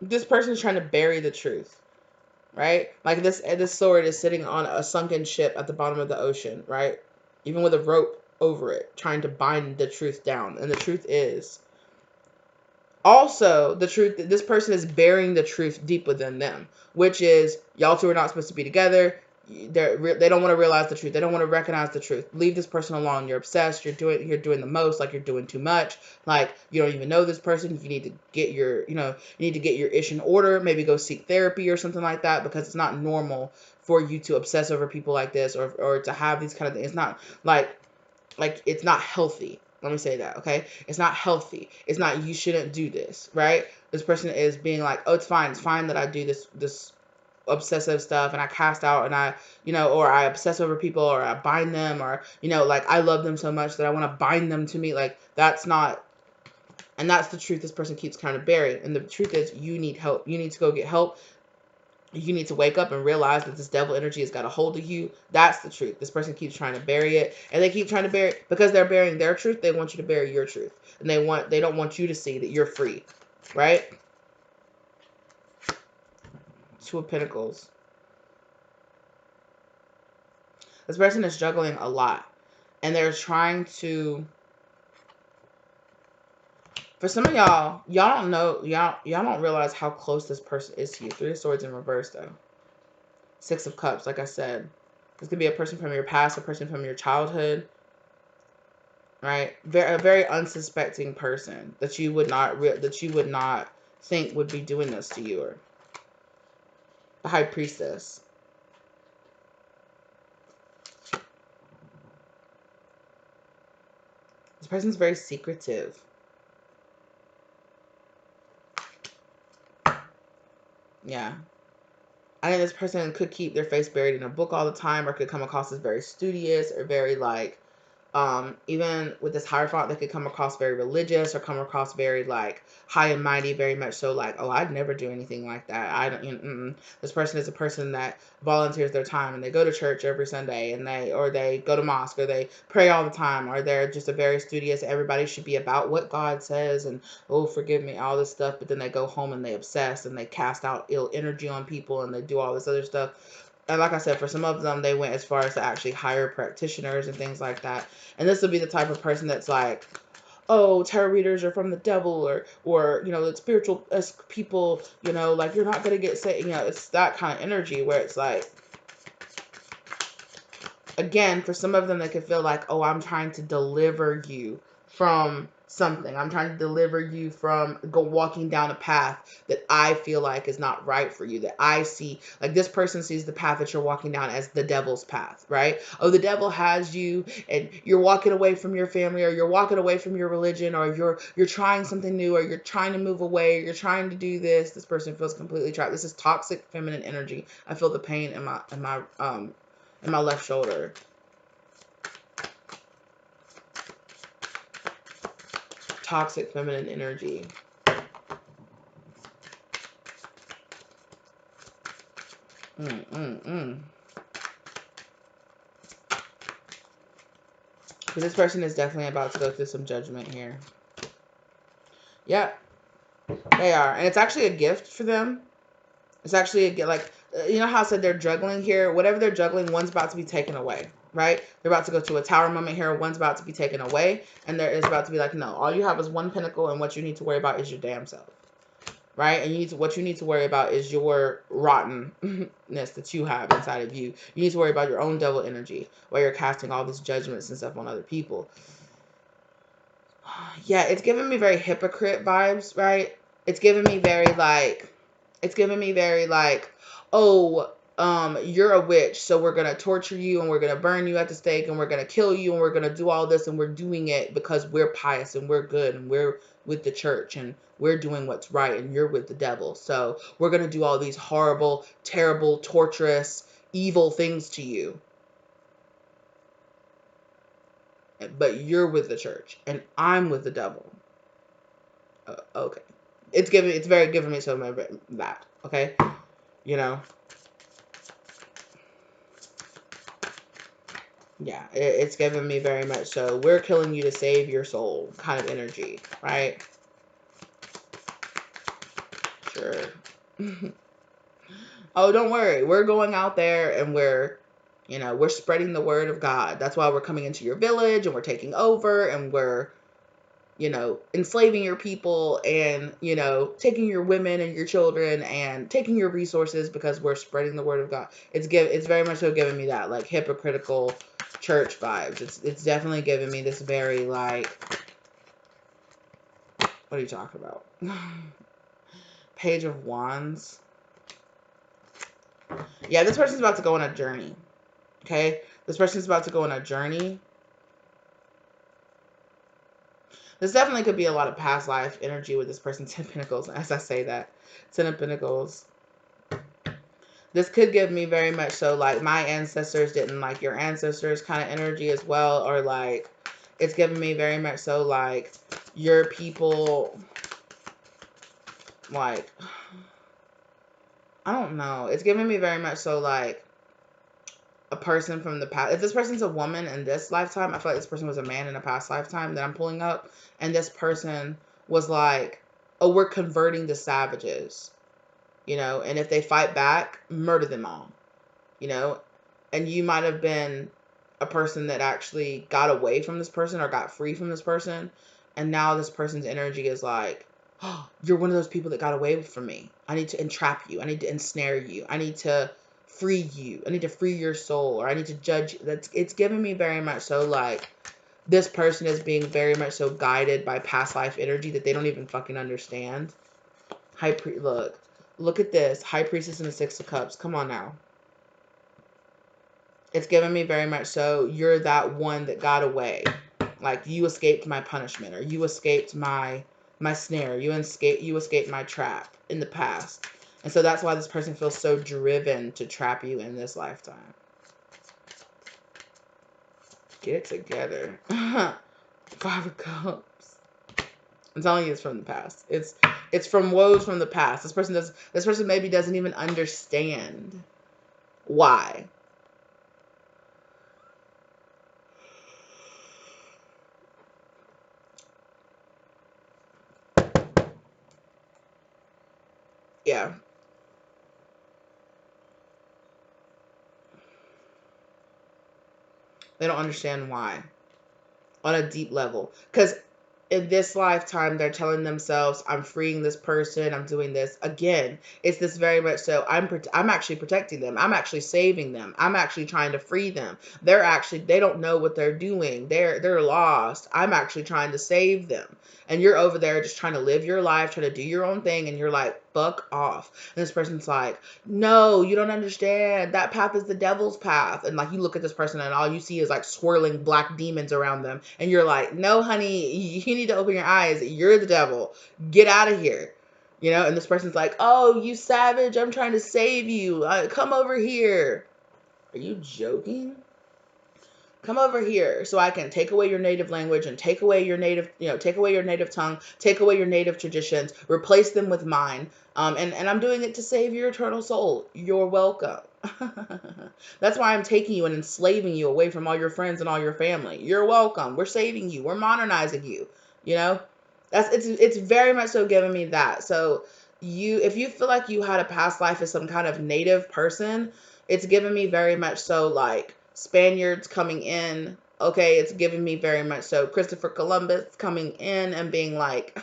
This person is trying to bury the truth, right? Like this sword is sitting on a sunken ship at the bottom of the ocean, right? Even with a rope over it, trying to bind the truth down. And the truth is, also, the truth, this person is burying the truth deep within them, which is y'all two are not supposed to be together. They don't want to realize the truth. They don't want to recognize the truth. Leave this person alone. You're obsessed. You're doing the most. Like, you're doing too much. Like, you don't even know this person. You need to get your, you need to get your ish in order. Maybe go seek therapy or something like that, because it's not normal for you to obsess over people like this, or to have these kind of things. It's not like it's not healthy. Let me say that, okay? It's not healthy. It's not, you shouldn't do this, right? This person is being like, oh, it's fine that I do this obsessive stuff, and I cast out, and I, or I obsess over people, or I bind them, or, like, I love them so much that I want to bind them to me. Like, that's not, and that's the truth this person keeps kind of buried. And the truth is, you need help. You need to go get help. You need to wake up and realize that this devil energy has got a hold of you. That's the truth. This person keeps trying to bury it, and they keep trying to bury it because they're burying their truth. They want you to bury your truth, and they don't want you to see that you're free, right? Two of Pentacles. This person is juggling a lot, and they're trying to. For some of y'all don't know, y'all don't realize how close this person is to you. Three of Swords in reverse, though. Six of Cups, like I said. This could be a person from your past, a person from your childhood, right? A very unsuspecting person that you would not think would be doing this to you. Or the High Priestess. This person's very secretive. Yeah. I think this person could keep their face buried in a book all the time, or could come across as very studious or very like, even with this Hierophant, they could come across very religious or come across very like high and mighty, very much so like, oh, I'd never do anything like that. I don't, This person is a person that volunteers their time and they go to church every Sunday and they go to mosque or they pray all the time, or they're just a very studious, everybody should be about what God says and, oh, forgive me, all this stuff. But then they go home and they obsess and they cast out ill energy on people and they do all this other stuff. And like I said, for some of them, they went as far as to actually hire practitioners and things like that. And this would be the type of person that's like, oh, tarot readers are from the devil, or the spiritual people, like, you're not gonna get saved. It's that kind of energy where it's like, again, for some of them, they could feel like, oh, I'm trying to deliver you from something. I'm trying to deliver you from walking down a path that I feel like is not right for you, that I see, like this person sees the path that you're walking down as the devil's path, right? Oh, the devil has you and you're walking away from your family, or you're walking away from your religion, or you're trying something new, or you're trying to move away, or you're trying to do this. This person feels completely trapped. This is toxic feminine energy. I feel the pain in my left shoulder. Toxic feminine energy. Because this person is definitely about to go through some judgment here. Yep, they are. And it's actually a gift for them. It's actually a gift. Like, you know how I said they're juggling here? Whatever they're juggling, one's about to be taken away, right? They're about to go to a tower moment here. One's about to be taken away. And there is about to be like, no, all you have is one pinnacle, and what you need to worry about is your damn self. Right? And what you need to worry about is your rottenness that you have inside of you. You need to worry about your own devil energy while you're casting all these judgments and stuff on other people. Yeah, it's giving me very hypocrite vibes, right? It's giving me very like, oh, you're a witch, so we're gonna torture you and we're gonna burn you at the stake and we're gonna kill you and we're gonna do all this, and we're doing it because we're pious and we're good and we're with the church and we're doing what's right and you're with the devil. So we're gonna do all these horrible, terrible, torturous, evil things to you. But you're with the church and I'm with the devil. Okay. It's very giving me some of that. Okay. Yeah, it's giving me very much so, we're killing you to save your soul kind of energy, right? Sure. Oh, don't worry. We're going out there and we're spreading the word of God. That's why we're coming into your village and we're taking over and we're, enslaving your people and, taking your women and your children and taking your resources because we're spreading the word of God. It's very much so giving me that like hypocritical church vibes. It's definitely giving me this very like, what are you talking about? Page of Wands. Yeah, this person's about to go on a journey. Okay? This person's about to go on a journey. This definitely could be a lot of past life energy with this person. 10 Pentacles, as I say that. 10 of Pentacles. This could give me very much so like my ancestors didn't like your ancestors kind of energy as well. Or like, it's giving me very much so like your people, like, I don't know. It's giving me very much so like a person from the past. If this person's a woman in this lifetime, I feel like this person was a man in a past lifetime that I'm pulling up. And this person was like, oh, we're converting the savages, and if they fight back, murder them all, and you might have been a person that actually got away from this person or got free from this person. And now this person's energy is like, oh, you're one of those people that got away from me. I need to entrap you. I need to ensnare you. I need to free you. I need to free your soul, or I need to judge. It's giving me very much so like this person is being very much so guided by past life energy that they don't even fucking understand. Look at this. High Priestess and the Six of Cups. Come on now. It's giving me very much so you're that one that got away. Like, you escaped my punishment, or you escaped my snare, you escaped my trap in the past. And so that's why this person feels so driven to trap you in this lifetime. Get it together. Five of Cups. I'm telling you, it's from the past. It's from woes from the past. This person maybe doesn't even understand why. Yeah. They don't understand why on a deep level. Because in this lifetime, they're telling themselves, I'm freeing this person, I'm doing this. Again, it's this very much so, I'm actually protecting them. I'm actually saving them. I'm actually trying to free them. They don't know what they're doing. They're lost. I'm actually trying to save them. And you're over there just trying to live your life, trying to do your own thing, and you're like, fuck off. And this person's like, no, you don't understand. That path is the devil's path. And like, you look at this person and all you see is like swirling black demons around them. And you're like, no, honey, you need to open your eyes. You're the devil. Get out of here. And this person's like, oh, you savage. I'm trying to save you. Come over here. Are you joking? Come over here so I can take away your native language and take away your native tongue, take away your native traditions, replace them with mine. And I'm doing it to save your eternal soul. You're welcome. That's why I'm taking you and enslaving you away from all your friends and all your family. You're welcome. We're saving you. We're modernizing you. You know, it's very much so giving me that. So if you feel like you had a past life as some kind of native person, it's giving me very much so like Spaniards coming in. Okay, it's giving me very much so Christopher Columbus coming in and being like,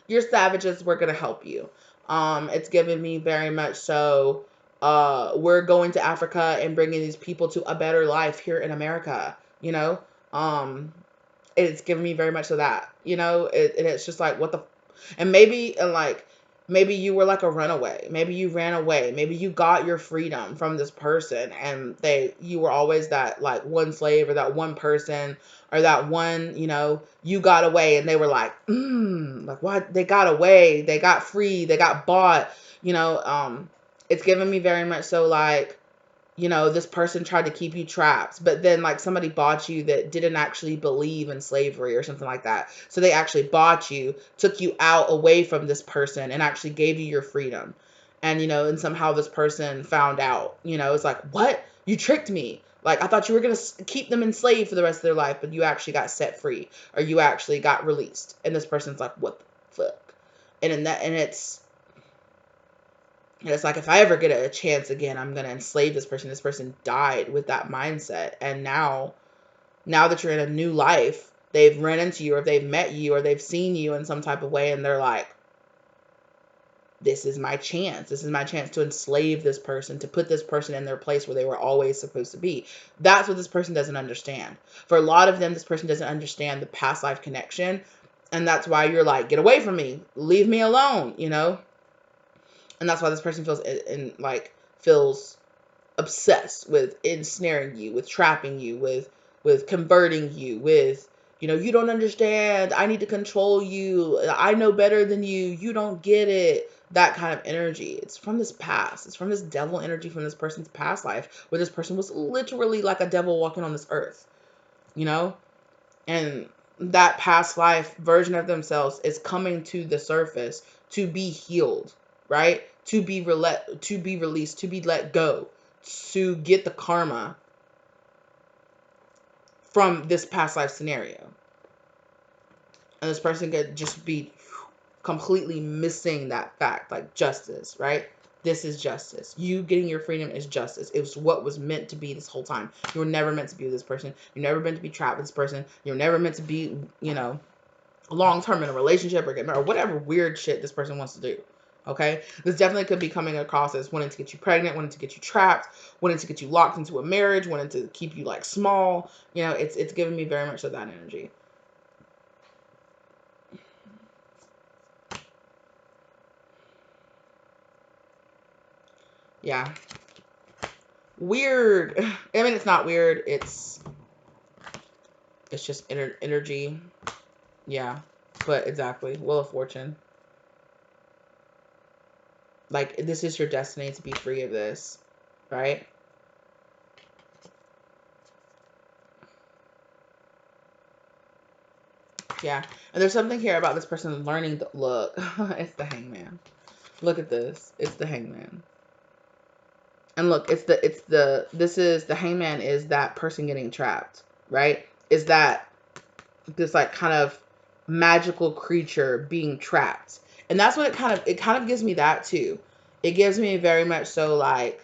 you're savages, we're gonna help you. It's giving me very much so we're going to Africa and bringing these people to a better life here in America. It's giving me very much of that, and it's just like, what the, and maybe you were like a runaway, maybe you ran away, maybe you got your freedom from this person, and you were always that like one slave or that one person or that one, you got away and they were like what, they got away, they got free, they got bought, it's giving me very much so like, this person tried to keep you trapped, but then like somebody bought you that didn't actually believe in slavery or something like that. So they actually bought you, took you out away from this person and actually gave you your freedom. And somehow this person found out, it's like, what? You tricked me. Like, I thought you were going to keep them enslaved for the rest of their life, but you actually got set free or you actually got released. And this person's like, what the fuck? And it's like, if I ever get a chance again, I'm going to enslave this person. This person died with that mindset. And now that you're in a new life, they've run into you or they've met you or they've seen you in some type of way. And they're like, this is my chance. This is my chance to enslave this person, to put this person in their place where they were always supposed to be. That's what this person doesn't understand. For a lot of them, this person doesn't understand the past life connection. And that's why you're like, get away from me. Leave me alone, And that's why this person feels obsessed with ensnaring you, with trapping you, with converting you, with, you don't understand. I need to control you. I know better than you. You don't get it. That kind of energy. It's from this past. It's from this devil energy from this person's past life, where this person was literally like a devil walking on this earth, and that past life version of themselves is coming to the surface to be healed, right? To be released, to be let go, to get the karma from this past life scenario. And this person could just be completely missing that fact, like justice, right? This is justice. You getting your freedom is justice. It was what was meant to be this whole time. You were never meant to be with this person. You're never meant to be trapped with this person. You're never meant to be, long-term in a relationship or get married or whatever weird shit this person wants to do. Okay? This definitely could be coming across as wanting to get you pregnant, wanting to get you trapped, wanting to get you locked into a marriage, wanting to keep you like small. It's giving me very much of that energy. Yeah. Weird. I mean, it's not weird. It's It's just energy. Yeah. But exactly. Wheel of Fortune. Like, this is your destiny to be free of this. Right? Yeah. And there's something here about this person learning the look. It's the Hangman. Look at this. It's the Hangman. And look, this is the Hangman is that person getting trapped, right? Is that this like kind of magical creature being trapped. And that's what it kind of gives me that too. It gives me very much so like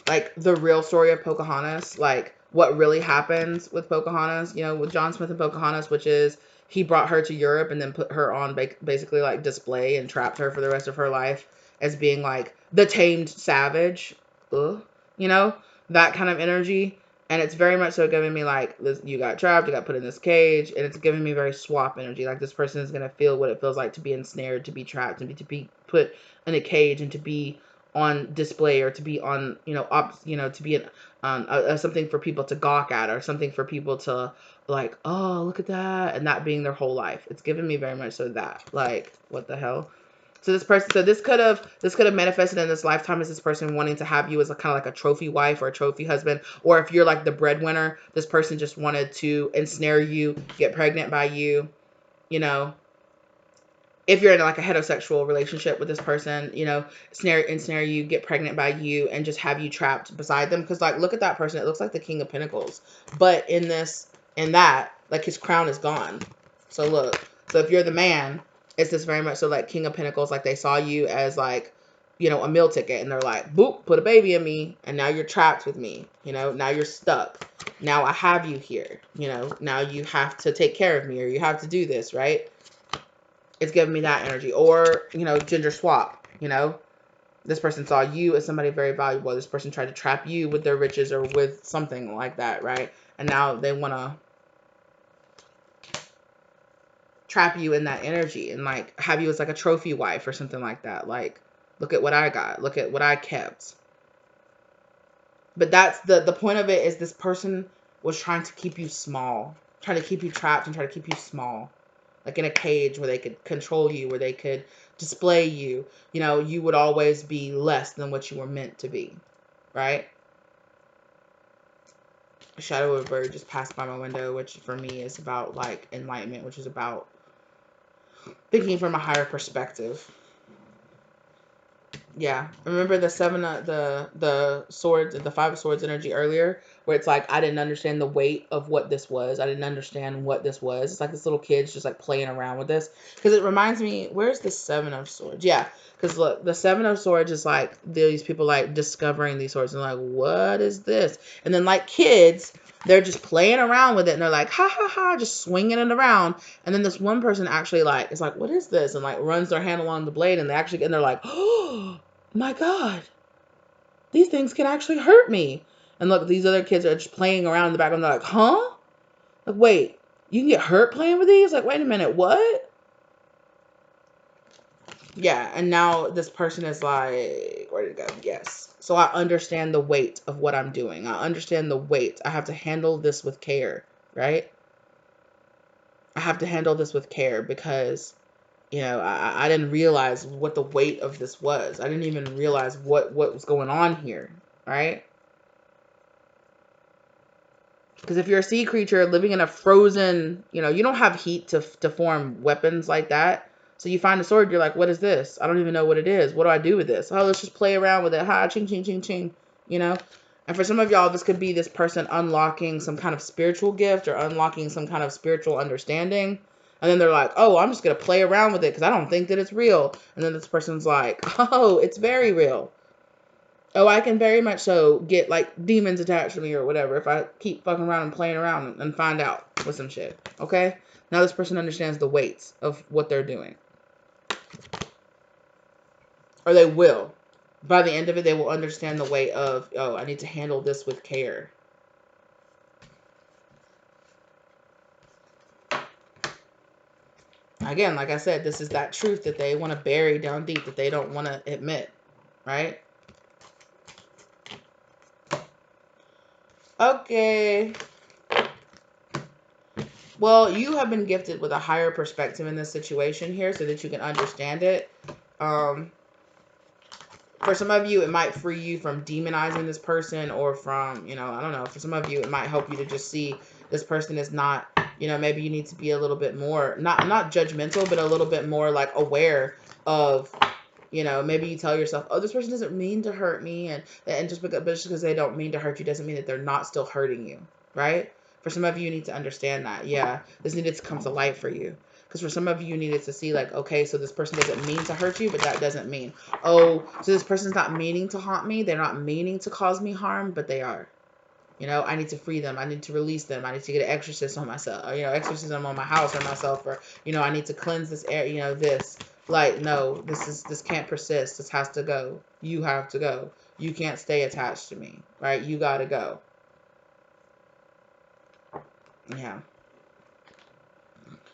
the real story of Pocahontas, like what really happens with Pocahontas, with John Smith and Pocahontas, which is he brought her to Europe and then put her on basically like display and trapped her for the rest of her life as being like the tamed savage. Ugh, you know, that kind of energy. And it's very much so giving me like this, you got trapped, you got put in this cage, and it's giving me very swap energy. Like this person is gonna feel what it feels like to be ensnared, to be trapped, and to be put in a cage, and to be on display, or to be on, to be something for people to gawk at, or something for people to like, oh, look at that, and that being their whole life. It's given me very much so that, like, what the hell. So this could have manifested in this lifetime as this person wanting to have you as a kind of like a trophy wife or a trophy husband, or if you're like the breadwinner, this person just wanted to ensnare you, get pregnant by you, you know. If you're in like a heterosexual relationship with this person, ensnare you, get pregnant by you, and just have you trapped beside them. Because like, look at that person. It looks like the King of Pentacles, but in that, like his crown is gone. So look, so if you're the man, it's just very much so like King of Pentacles. Like they saw you as like, a meal ticket, and they're like, boop, put a baby in me, and now you're trapped with me. Now you're stuck. Now I have you here. Now you have to take care of me, or you have to do this, right? It's giving me that energy. Or, gender swap, this person saw you as somebody very valuable. This person tried to trap you with their riches or with something like that, right? And now they want to trap you in that energy and like have you as like a trophy wife or something like that. Like, look at what I got. Look at what I kept. But that's the point of it, is this person was trying to keep you small, trying to keep you trapped and try to keep you small. Like in a cage where they could control you, where they could display you. You would always be less than what you were meant to be, right? A shadow of a bird just passed by my window, which for me is about like enlightenment, which is about thinking from a higher perspective. Yeah, remember the the swords, the 5 of Swords energy earlier, where it's like I didn't understand the weight of what this was. I didn't understand what this was. It's like this little kid's just like playing around with this, because it reminds me. Where's the 7 of Swords? Yeah, because look, the 7 of Swords is like these people like discovering these swords and like, what is this? And then like kids, they're just playing around with it, and they're like, ha ha ha, just swinging it around. And then this one person actually like is like, what is this? And like runs their hand along the blade, and they're like, oh my God, these things can actually hurt me. And look, these other kids are just playing around in the background. They're like, huh? Like, wait, you can get hurt playing with these? Like, wait a minute, what? Yeah, and now this person is like, where did it go? Yes. So I understand the weight of what I'm doing. I understand the weight. I have to handle this with care, right? I have to handle this with care because I didn't realize what the weight of this was. I didn't even realize what was going on here, right? Because if you're a sea creature living in a frozen, you don't have heat to form weapons like that. So you find a sword, you're like, what is this? I don't even know what it is. What do I do with this? Oh, let's just play around with it. Ha, ching, ching, ching, ching, you know? And for some of y'all, this could be this person unlocking some kind of spiritual gift or unlocking some kind of spiritual understanding. And then they're like, oh, I'm just going to play around with it because I don't think that it's real. And then this person's like, oh, it's very real. Oh, I can very much so get like demons attached to me or whatever if I keep fucking around and playing around and find out with some shit. Okay? Now this person understands the weights of what they're doing. Or they will. By the end of it, they will understand the weight of, oh, I need to handle this with care. Again, like I said, this is that truth that they want to bury down deep, that they don't want to admit. Right? Okay. Well, you have been gifted with a higher perspective in this situation here so that you can understand it. Um, for some of you, it might free you from demonizing this person, or from, I don't know, for some of you, it might help you to just see this person is not, maybe you need to be a little bit more, not judgmental, but a little bit more like aware of, maybe you tell yourself, oh, this person doesn't mean to hurt me. And just because they don't mean to hurt you doesn't mean that they're not still hurting you, right? For some of you, you need to understand that. Yeah, this needed to come to light for you. Because for some of you, you needed to see, like, okay, so this person doesn't mean to hurt you, but that doesn't mean, oh, so this person's not meaning to haunt me. They're not meaning to cause me harm, but they are. I need to free them. I need to release them. I need to get an exorcism on myself, or, exorcism on my house or myself, or, I need to cleanse this air, this. Like, no, this can't persist. This has to go. You have to go. You can't stay attached to me, right? You got to go. Yeah.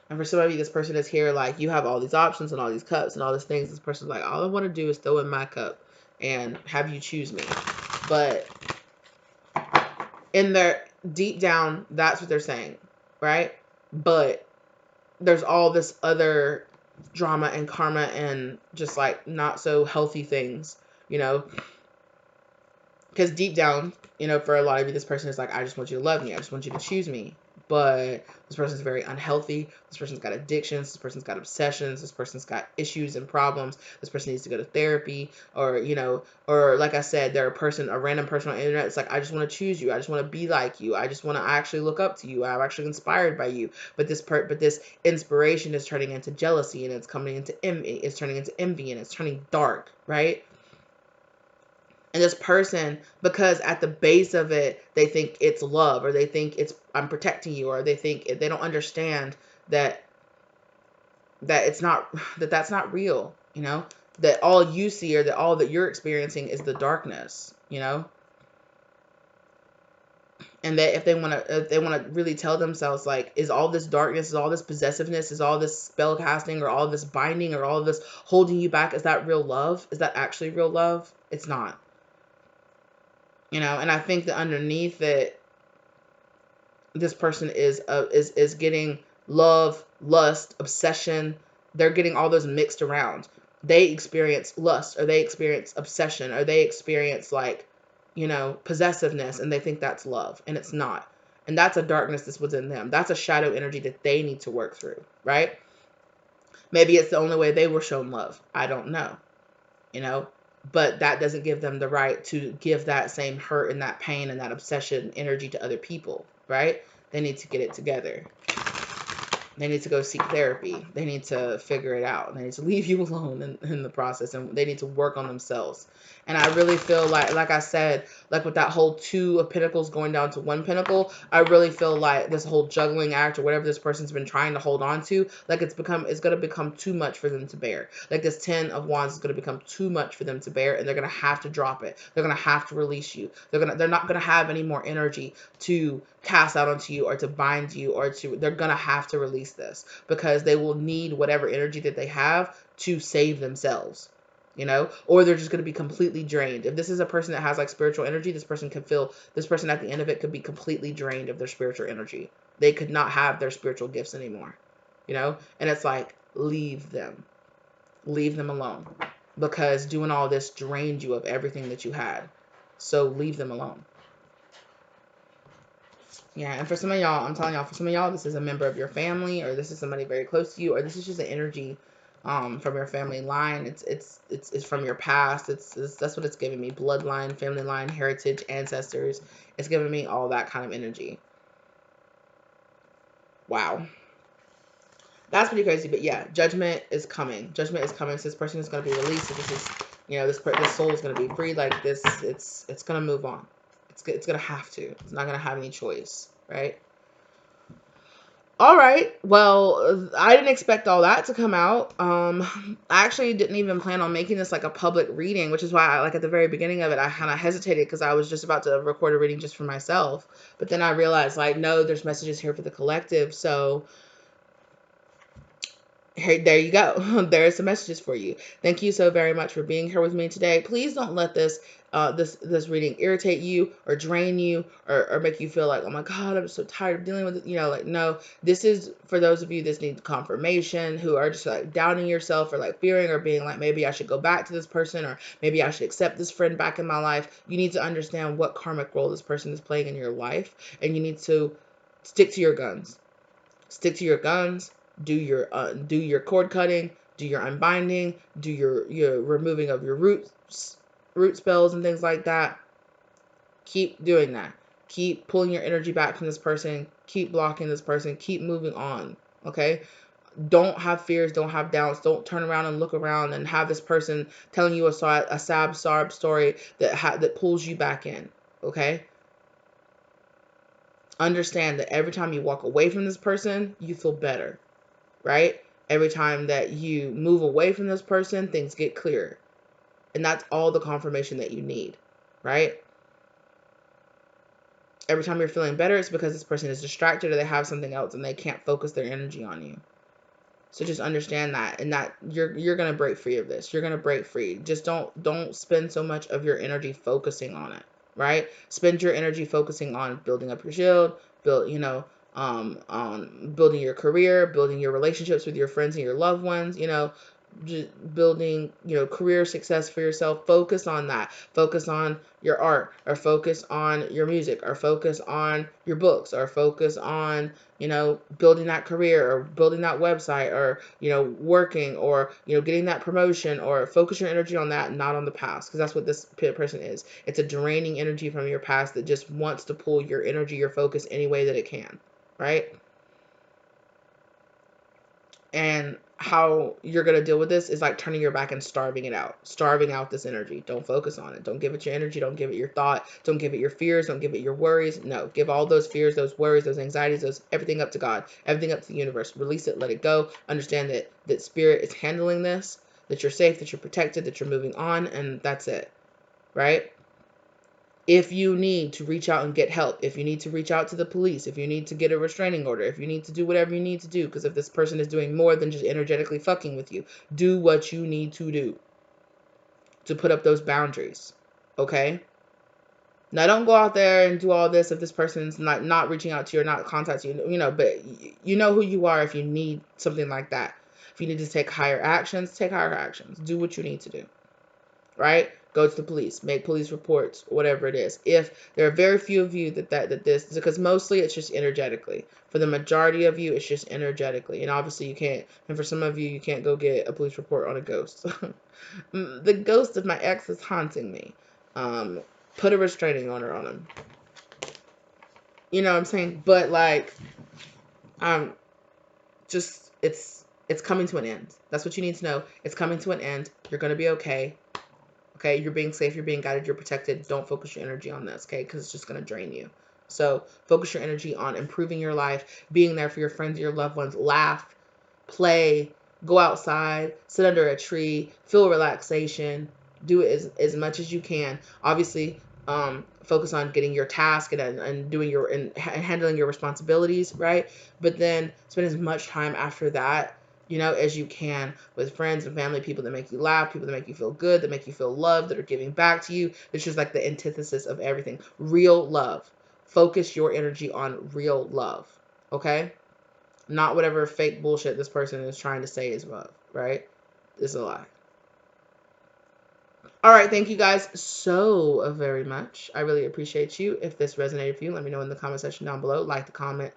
And for some of you, this person is here, like, you have all these options and all these cups and all these things. This person's like, all I want to do is throw in my cup and have you choose me. But in their deep down, that's what they're saying, right? But there's all this other drama and karma and just like not so healthy things, because deep down, for a lot of you, this person is like, I just want you to love me. I just want you to choose me. But this person's very unhealthy. This person's got addictions. This person's got obsessions. This person's got issues and problems. This person needs to go to therapy, or like I said, they're a random person on the internet. It's like, I just want to choose you. I just want to be like you. I just want to actually look up to you. I'm actually inspired by you. But this inspiration is turning into jealousy, and it's coming into envy. It's turning into envy, and it's turning dark, right? And this person, because at the base of it, they think it's love, or they think it's, I'm protecting you, or they think, they don't understand that it's not, that's not real, that all you see, or that all that you're experiencing is the darkness, and that if they want to really tell themselves, like, is all this darkness, is all this possessiveness, is all this spell casting, or all this binding, or all this holding you back, is that real love? Is that actually real love? It's not. And I think that underneath it, this person is getting love, lust, obsession. They're getting all those mixed around. They experience lust, or they experience obsession, or they experience, like, possessiveness, and they think that's love, and it's not. And that's a darkness that's within them. That's a shadow energy that they need to work through, right? Maybe it's the only way they were shown love. I don't know, but that doesn't give them the right to give that same hurt and that pain and that obsession energy to other people, right? They need to get it together. They need to go seek therapy. They need to figure it out. They need to leave you alone in the process, and they need to work on themselves. And I really feel like I said, like with that whole 2 of Pentacles going down to 1 Pentacle, I really feel like this whole juggling act, or whatever this person's been trying to hold on to, like it's going to become too much for them to bear. Like this 10 of Wands is going to become too much for them to bear, and they're going to have to drop it. They're going to have to release you. They're not going to have any more energy to cast out onto you, or to bind you, or they're going to have to release this, because they will need whatever energy that they have to save themselves, or they're just going to be completely drained. If this is a person that has like spiritual energy, this person at the end of it could be completely drained of their spiritual energy. They could not have their spiritual gifts anymore, and it's like, leave them alone, because doing all this drained you of everything that you had. So leave them alone. Yeah, and for some of y'all, I'm telling y'all, for some of y'all, this is a member of your family, or this is somebody very close to you, or this is just an energy from your family line. It's from your past. That's what it's giving me. Bloodline, family line, heritage, ancestors. It's giving me all that kind of energy. Wow. That's pretty crazy, but yeah, judgment is coming. Judgment is coming. So this person is going to be released. So this is, this soul is going to be free. Like this, it's going to move on. It's going to have to. It's not going to have any choice, right? All right. Well, I didn't expect all that to come out. I actually didn't even plan on making this like a public reading, which is why like at the very beginning of it, I kind of hesitated, because I was just about to record a reading just for myself. But then I realized, like, no, there's messages here for the collective. So hey, there you go. There are some messages for you. Thank you so very much for being here with me today. Please don't let this this reading irritate you or drain you or make you feel like, oh my God, I'm so tired of dealing with it. Like, no, this is for those of you that need confirmation, who are just like doubting yourself or like fearing or being like, maybe I should go back to this person, or maybe I should accept this friend back in my life. You need to understand what karmic role this person is playing in your life, and you need to stick to your guns. Stick to your guns. Do your cord cutting. Do your unbinding. Do your removing of your root spells and things like that. Keep doing that. Keep pulling your energy back from this person. Keep blocking this person. Keep moving on. Okay? Don't have fears. Don't have doubts. Don't turn around and look around and have this person telling you a sad sarb story that pulls you back in. Okay? Understand that every time you walk away from this person, you feel better. Right? Every time that you move away from this person, things get clearer. And that's all the confirmation that you need. Right? Every time you're feeling better, it's because this person is distracted or they have something else and they can't focus their energy on you. So just understand that, and that you're gonna break free of this. You're gonna break free. Just don't spend so much of your energy focusing on it. Right? Spend your energy focusing on building up your shield, on building your career, building your relationships with your friends and your loved ones. Just building, career success for yourself. Focus on that. Focus on your art, or focus on your music, or focus on your books, or focus on, building that career, or building that website, or, working, or, getting that promotion, or focus your energy on that, not on the past, because that's what this person is. It's a draining energy from your past that just wants to pull your energy, your focus any way that it can, right? And how you're going to deal with this is like turning your back and starving out this energy. Don't focus on it. Don't give it your energy. Don't give it your thought. Don't give it your fears. Don't give it your worries. No, give all those fears, those worries, those anxieties, everything up to God, everything up to the universe. Release it, let it go. Understand that spirit is handling this, that you're safe, that you're protected, that you're moving on, and that's it, right? If you need to reach out and get help, if you need to reach out to the police, if you need to get a restraining order, if you need to do whatever you need to do, because if this person is doing more than just energetically fucking with you, do what you need to do to put up those boundaries, okay? Now, don't go out there and do all this if this person's not reaching out to you or not contacting you, but you know who you are if you need something like that. If you need to take higher actions, take higher actions. Do what you need to do. Right? Go to the police, make police reports, whatever it is. If there are very few of you that this, because mostly it's just energetically. For the majority of you, it's just energetically. And obviously you can't, and for some of you, you can't go get a police report on a ghost. The ghost of my ex is haunting me. Put a restraining order on him. You know what I'm saying? But like, just, it's coming to an end. That's what you need to know. It's coming to an end. You're going to be okay. Okay, you're being safe, you're being guided, you're protected. Don't focus your energy on this, okay? Because it's just going to drain you. So focus your energy on improving your life, being there for your friends, your loved ones. Laugh, play, go outside, sit under a tree, feel relaxation. Do it as much as you can. Obviously, focus on getting your task and doing and handling your responsibilities, right? But then spend as much time after that, as you can with friends and family, people that make you laugh, people that make you feel good, that make you feel loved, that are giving back to you. It's just like the antithesis of everything. Real love. Focus your energy on real love, okay? Not whatever fake bullshit this person is trying to say is love, right? It's a lie. All right, thank you guys so very much. I really appreciate you. If this resonated for you, let me know in the comment section down below. Like the comment,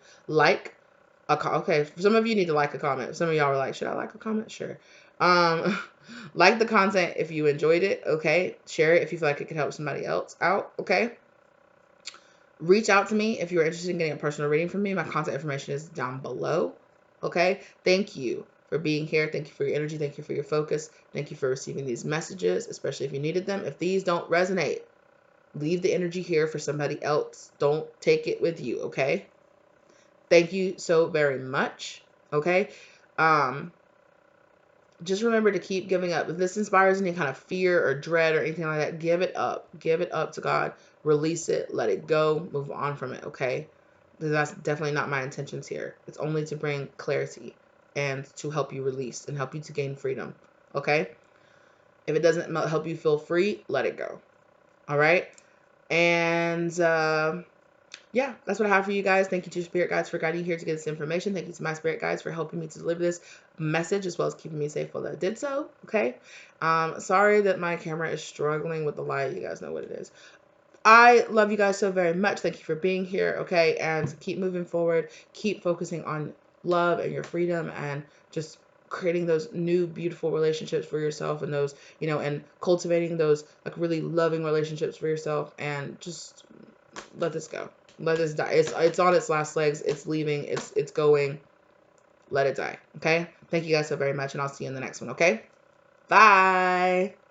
okay, some of you need to like a comment. Some of y'all are like, should I like a comment? Sure. Like the content if you enjoyed it, okay? Share it if you feel like it could help somebody else out, okay? Reach out to me if you're interested in getting a personal reading from me. My contact information is down below, okay? Thank you for being here. Thank you for your energy. Thank you for your focus. Thank you for receiving these messages, especially if you needed them. If these don't resonate, leave the energy here for somebody else. Don't take it with you, okay? Thank you so very much, okay? Just remember to keep giving up. If this inspires any kind of fear or dread or anything like that, give it up. Give it up to God. Release it. Let it go. Move on from it, okay? Because that's definitely not my intentions here. It's only to bring clarity and to help you release and help you to gain freedom, okay? If it doesn't help you feel free, let it go. All right. And yeah, that's what I have for you guys. Thank you to spirit guides for guiding you here to get this information. Thank you to my spirit guides for helping me to deliver this message as well as keeping me safe while I did so. Okay. Sorry that my camera is struggling with the light. You guys know what it is. I love you guys so very much. Thank you for being here. Okay. And keep moving forward. Keep focusing on love and your freedom and just creating those new beautiful relationships for yourself and those, and cultivating those like really loving relationships for yourself, and just let this go. Let this die. It's on its last legs. It's leaving. It's going. Let it die. Okay. Thank you guys so very much, and I'll see you in the next one. Okay. Bye.